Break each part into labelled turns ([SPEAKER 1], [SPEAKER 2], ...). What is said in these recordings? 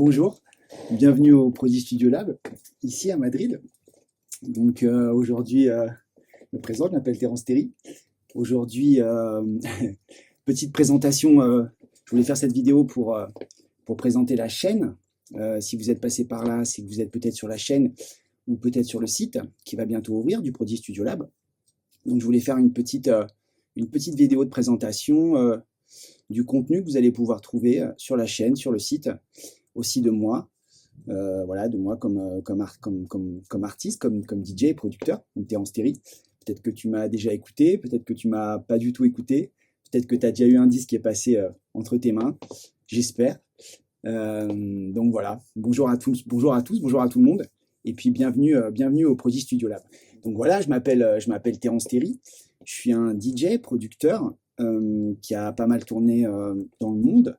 [SPEAKER 1] Bonjour, bienvenue au Prodi Studio Lab, ici à Madrid. Donc aujourd'hui, je me présente, je m'appelle Terence Terry. Aujourd'hui, petite présentation, je voulais faire cette vidéo pour présenter la chaîne. Si vous êtes passé par là, c'est que vous êtes peut-être sur la chaîne ou peut-être sur le site qui va bientôt ouvrir du Prodi Studio Lab. Donc je voulais faire une petite vidéo de présentation du contenu que vous allez pouvoir trouver sur la chaîne, sur le site, aussi de moi. Voilà, de moi comme artiste, comme DJ et producteur, donc Terence Terry. Peut-être que tu m'as déjà écouté, peut-être que tu m'as pas du tout écouté, peut-être que tu as déjà eu un disque qui est passé entre tes mains, j'espère. Donc voilà, bonjour à tous, bonjour à tout le monde, et puis bienvenue au Prodi Studio Lab. Donc voilà, je m'appelle Terence Terry, je suis un DJ, producteur qui a pas mal tourné dans le monde.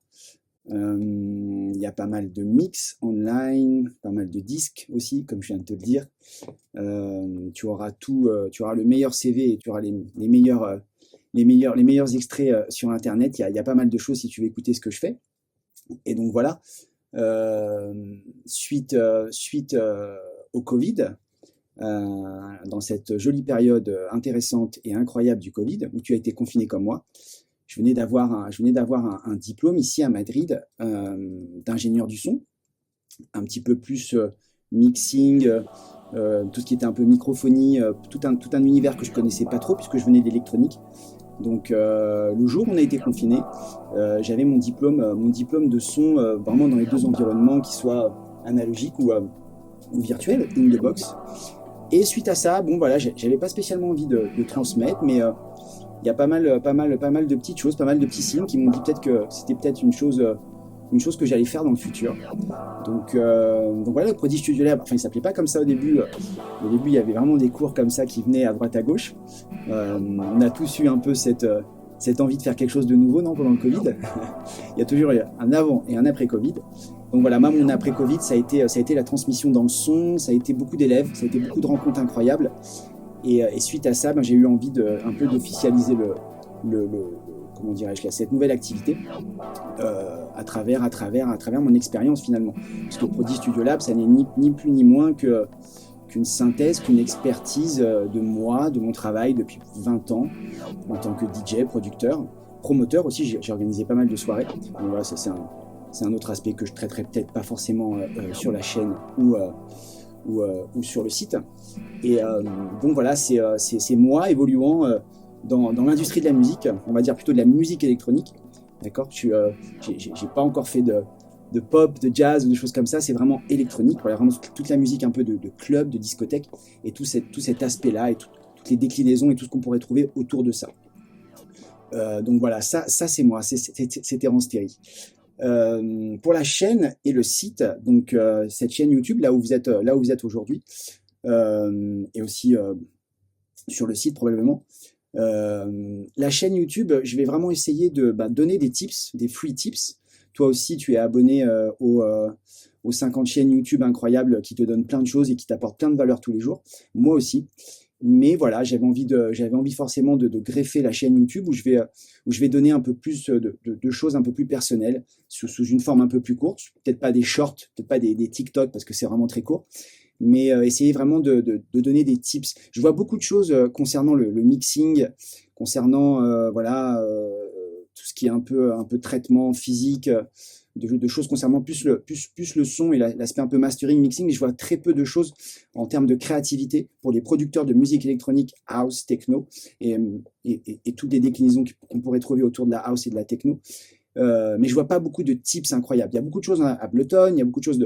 [SPEAKER 1] Il y a pas mal de mix online, pas mal de disques aussi, comme je viens de te le dire. Tu auras tu auras le meilleur CV et tu auras les meilleurs extraits sur Internet. Il y a pas mal de choses si tu veux écouter ce que je fais. Et donc voilà, suite au Covid, dans cette jolie période intéressante et incroyable du Covid, où tu as été confiné comme moi, je venais d'avoir un diplôme ici à Madrid d'ingénieur du son, un petit peu plus mixing, tout ce qui était un peu microphonie, tout un univers que je connaissais pas trop puisque je venais d'électronique. Donc le jour où on a été confiné, j'avais mon diplôme de son vraiment dans les deux environnements, qui soient analogiques ou virtuels, in the box. Et suite à ça, bon voilà, j'avais pas spécialement envie de transmettre, mais il y a pas mal de petites choses, pas mal de petits signes qui m'ont dit peut-être que c'était peut-être une chose que j'allais faire dans le futur. Donc voilà, le Prodi Studio Lab, enfin il s'appelait pas comme ça au début. Au début, il y avait vraiment des cours comme ça qui venaient à droite à gauche. On a tous eu un peu cette envie de faire quelque chose de nouveau, non, pendant le Covid. Il y a toujours eu un avant et un après Covid. Donc voilà, moi, mon après Covid, ça a été la transmission dans le son, ça a été beaucoup d'élèves, ça a été beaucoup de rencontres incroyables. Et suite à ça, j'ai eu envie un peu d'officialiser comment dirais-je, cette nouvelle activité à travers mon expérience finalement. Parce que Prodi Studio Lab, ça n'est ni plus ni moins qu'une synthèse, qu'une expertise de moi, de mon travail depuis 20 ans en tant que DJ, producteur, promoteur aussi. J'ai organisé pas mal de soirées. Donc voilà, ça c'est un autre aspect que je traiterai peut-être pas forcément sur la chaîne ou sur le site. Et donc voilà, c'est moi évoluant dans l'industrie de la musique, on va dire plutôt de la musique électronique. D'accord, j'ai pas encore fait de pop, de jazz ou de choses comme ça, c'est vraiment électronique. Voilà, vraiment toute la musique un peu de club, de discothèque, et tout cet aspect-là, et toutes les déclinaisons et tout ce qu'on pourrait trouver autour de ça. Donc voilà, ça c'est moi, c'est Terence Terry. Pour la chaîne et le site, donc cette chaîne YouTube, là où vous êtes aujourd'hui, et aussi sur le site probablement. La chaîne YouTube, je vais vraiment essayer de donner des tips, des free tips. Toi aussi, tu es abonné aux 50 chaînes YouTube incroyables qui te donnent plein de choses et qui t'apportent plein de valeur tous les jours. Moi aussi. Mais voilà, j'avais envie forcément de greffer la chaîne YouTube où je vais donner un peu plus de choses un peu plus personnelles, sous une forme un peu plus courte. Peut-être pas des shorts, peut-être pas des TikTok parce que c'est vraiment très court. Mais essayer vraiment de donner des tips. Je vois beaucoup de choses concernant le mixing, concernant tout ce qui est un peu traitement physique, de choses concernant plus le son et l'aspect un peu mastering, mixing. Et je vois très peu de choses en termes de créativité pour les producteurs de musique électronique, house, techno et toutes les déclinaisons qu'on pourrait trouver autour de la house et de la techno. Mais je vois pas beaucoup de tips incroyables. Il y a beaucoup de choses à Ableton, il y a beaucoup de choses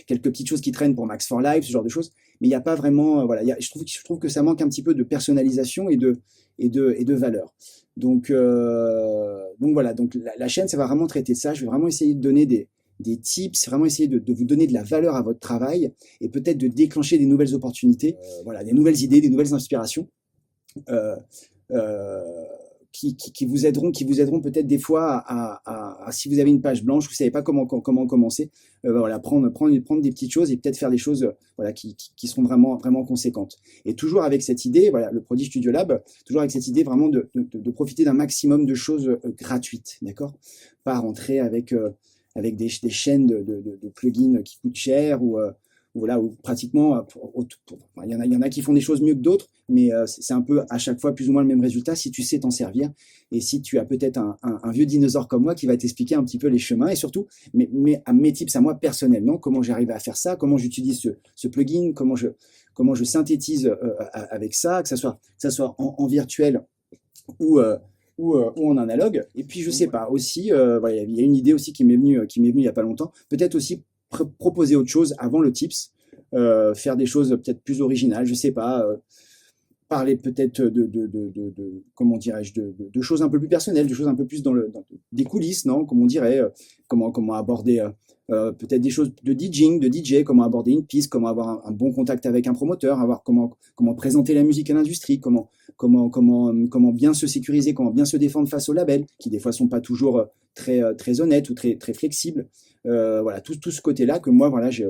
[SPEAKER 1] quelques petites choses qui traînent pour Max for Live, ce genre de choses, mais il n'y a pas vraiment, je trouve que ça manque un petit peu de personnalisation et de valeur. Donc voilà, donc la chaîne, ça va vraiment traiter de ça. Je vais vraiment essayer de donner des tips, vraiment essayer de vous donner de la valeur à votre travail et peut-être de déclencher des nouvelles opportunités, des nouvelles idées, des nouvelles inspirations. Qui vous aideront peut-être des fois à si vous avez une page blanche, vous savez pas comment commencer, prendre des petites choses et peut-être faire des choses qui seront vraiment conséquentes. Et toujours avec cette idée, le Prodi Studio Lab, toujours avec cette idée vraiment de profiter d'un maximum de choses gratuites, d'accord, pas rentrer avec avec des chaînes de plugins qui coûtent cher ou voilà, ou pratiquement, il y en a qui font des choses mieux que d'autres, mais c'est un peu à chaque fois plus ou moins le même résultat si tu sais t'en servir et si tu as peut-être un vieux dinosaure comme moi qui va t'expliquer un petit peu les chemins et surtout mes tips à moi personnellement, comment j'arrive à faire ça, comment j'utilise ce plugin, comment je synthétise avec ça, que ça soit en virtuel ou, ou en analogue. Et puis, je sais pas, aussi, voilà, il y a une idée aussi qui m'est venue il y a pas longtemps. Peut-être aussi proposer autre chose avant le tips, faire des choses peut-être plus originales, je sais pas, parler peut-être comment dirais-je, de choses un peu plus personnelles, de choses un peu plus dans des coulisses, non, comme on dirait, comment aborder peut-être des choses de DJing, de DJ, comment aborder une piste, comment avoir un bon contact avec un promoteur, comment présenter la musique à l'industrie, comment bien se sécuriser, comment bien se défendre face aux labels, qui des fois sont pas toujours très honnêtes ou très flexibles. Voilà, tout ce côté-là que moi, voilà, j'ai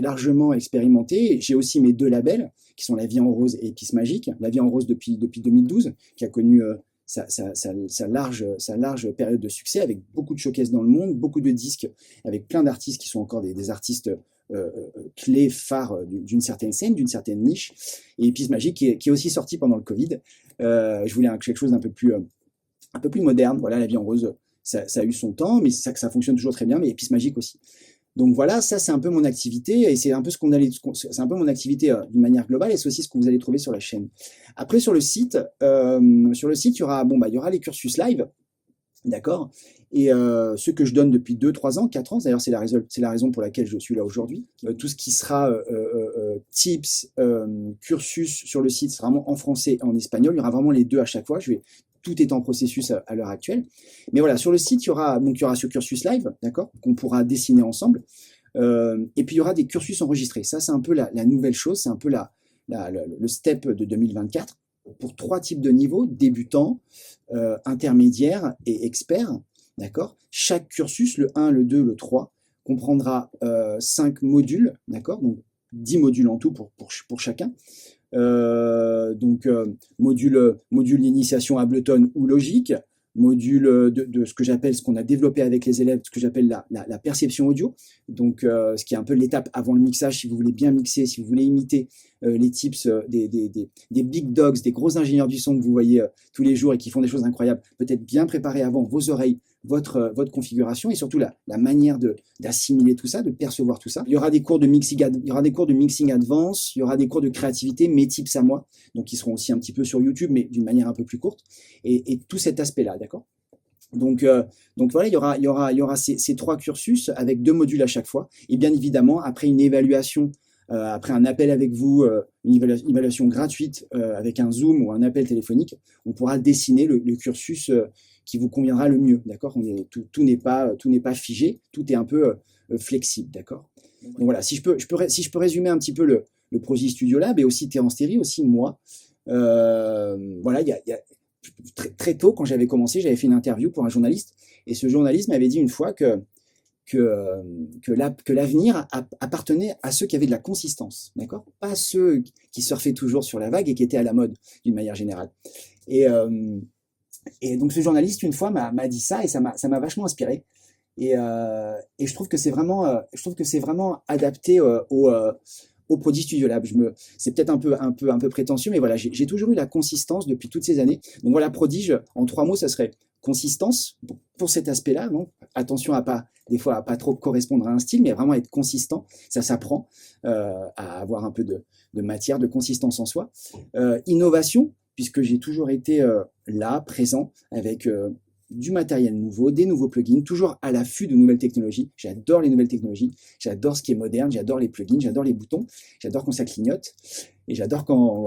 [SPEAKER 1] largement expérimenté. J'ai aussi mes 2 labels, qui sont La Vie en Rose et Épices Magiques. La Vie en Rose depuis 2012, qui a connu sa large période de succès, avec beaucoup de showcases dans le monde, beaucoup de disques, avec plein d'artistes qui sont encore des artistes clés, phares d'une certaine scène, d'une certaine niche. Et Épices Magiques, qui est aussi sorti pendant le Covid. Je voulais quelque chose d'un peu plus moderne. Voilà, La Vie en Rose, ça a eu son temps, mais ça fonctionne toujours très bien, mais Épices Magiques aussi. Donc voilà, ça c'est un peu mon activité et c'est un peu c'est un peu mon activité d'une manière globale et c'est aussi ce que vous allez trouver sur la chaîne. Après sur le site, il y aura il y aura les cursus live, d'accord, et ceux que je donne depuis 2, 3 ans, 4 ans. D'ailleurs c'est la raison pour laquelle je suis là aujourd'hui. Tout ce qui sera tips, cursus sur le site sera vraiment en français et en espagnol. Il y aura vraiment les deux à chaque fois. Tout est en processus à l'heure actuelle. Mais voilà, sur le site, il y aura ce cursus live, d'accord, qu'on pourra dessiner ensemble. Et puis, il y aura des cursus enregistrés. Ça, c'est un peu la nouvelle chose. C'est un peu le step de 2024 pour 3 types de niveaux, débutant, intermédiaire et expert, d'accord. Chaque cursus, le 1, le 2, le 3, comprendra 5 modules, d'accord, donc 10 modules en tout pour chacun. Module d'initiation Ableton ou Logic, module de ce qu'on a développé avec les élèves, ce que j'appelle la perception audio, donc ce qui est un peu l'étape avant le mixage, si vous voulez bien mixer, si vous voulez imiter les tips des big dogs, des gros ingénieurs du son que vous voyez tous les jours et qui font des choses incroyables, peut-être bien préparer avant vos oreilles, votre configuration et surtout la manière d'assimiler tout ça, de percevoir tout ça. Il y aura des cours de mixing, advance, il y aura des cours de créativité, mes tips à moi, donc qui seront aussi un petit peu sur YouTube, mais d'une manière un peu plus courte, et tout cet aspect-là, d'accord. Donc voilà, il y aura ces 3 cursus avec 2 modules à chaque fois, et bien évidemment après une évaluation. Après un appel avec vous, une évaluation gratuite avec un Zoom ou un appel téléphonique, on pourra dessiner le cursus qui vous conviendra le mieux, d'accord. Tout n'est pas figé, tout est un peu flexible, d'accord. Donc voilà, si je peux résumer un petit peu le projet Studio Lab et aussi Terence Théry, aussi moi, voilà, il y a très tôt quand j'avais commencé, j'avais fait une interview pour un journaliste et ce journaliste m'avait dit une fois que l'avenir appartenait à ceux qui avaient de la consistance, d'accord, pas ceux qui surfaient toujours sur la vague et qui étaient à la mode d'une manière générale. Et donc ce journaliste une fois m'a dit ça et ça m'a vachement inspiré. Et je trouve que c'est vraiment adapté au Prodigy Studio Lab. C'est peut-être un peu prétentieux, mais voilà, j'ai toujours eu la consistance depuis toutes ces années. Donc voilà, Prodigy, en 3 mots, ça serait consistance pour cet aspect-là. Non, attention des fois à pas trop correspondre à un style, mais vraiment être consistant. Ça s'apprend à avoir un peu de matière, de consistance en soi. Innovation, puisque j'ai toujours été là, présent, avec du matériel nouveau, des nouveaux plugins, toujours à l'affût de nouvelles technologies. J'adore les nouvelles technologies, j'adore ce qui est moderne, j'adore les plugins, j'adore les boutons, j'adore quand ça clignote, et j'adore quand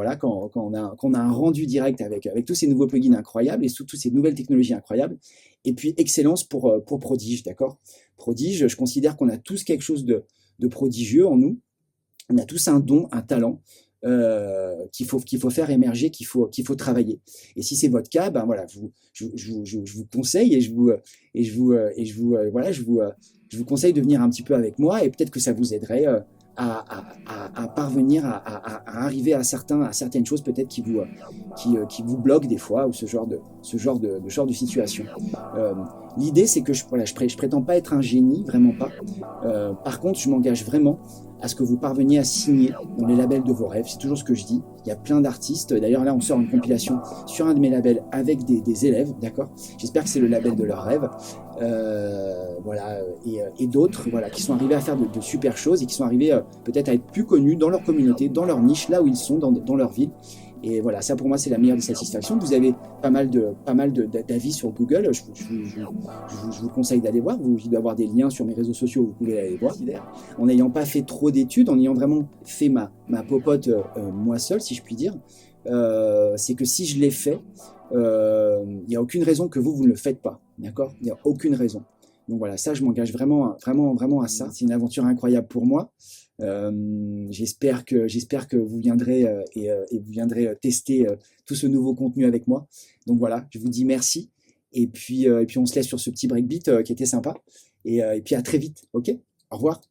[SPEAKER 1] on a un rendu direct avec tous ces nouveaux plugins incroyables et toutes ces nouvelles technologies incroyables. Et puis excellence pour Prodigy, d'accord. Prodigy, je considère qu'on a tous quelque chose de prodigieux en nous, on a tous un don, un talent, qu'il faut faire émerger, qu'il faut travailler. Et si c'est votre cas, ben voilà, je vous conseille et je vous conseille de venir un petit peu avec moi et peut-être que ça vous aiderait à parvenir à arriver à certaines choses peut-être qui vous bloquent des fois, ou ce genre de situation. Euh, L'idée, c'est que je prétends pas être un génie, vraiment pas. Par contre, je m'engage vraiment à ce que vous parveniez à signer dans les labels de vos rêves. C'est toujours ce que je dis. Il y a plein d'artistes. D'ailleurs, là, on sort une compilation sur un de mes labels avec des élèves, d'accord. J'espère que c'est le label de leurs rêves. Voilà, et d'autres, voilà, qui sont arrivés à faire de super choses et qui sont arrivés peut-être à être plus connus dans leur communauté, dans leur niche, là où ils sont, dans leur ville. Et voilà, ça pour moi c'est la meilleure des satisfactions. Vous avez d'avis sur Google. Je vous conseille d'aller voir. Il doit y avoir des liens sur mes réseaux sociaux, vous pouvez aller voir. En n'ayant pas fait trop d'études, en ayant vraiment fait ma popote moi seul, si je puis dire, c'est que si je l'ai fait, il n'y a aucune raison que vous ne le faites pas. D'accord? Il n'y a aucune raison. Donc voilà, ça, je m'engage vraiment à ça. C'est une aventure incroyable pour moi. J'espère que vous viendrez et vous viendrez tester tout ce nouveau contenu avec moi. Donc voilà, je vous dis merci. Et puis on se laisse sur ce petit breakbeat qui était sympa. Et puis à très vite, ok? Au revoir.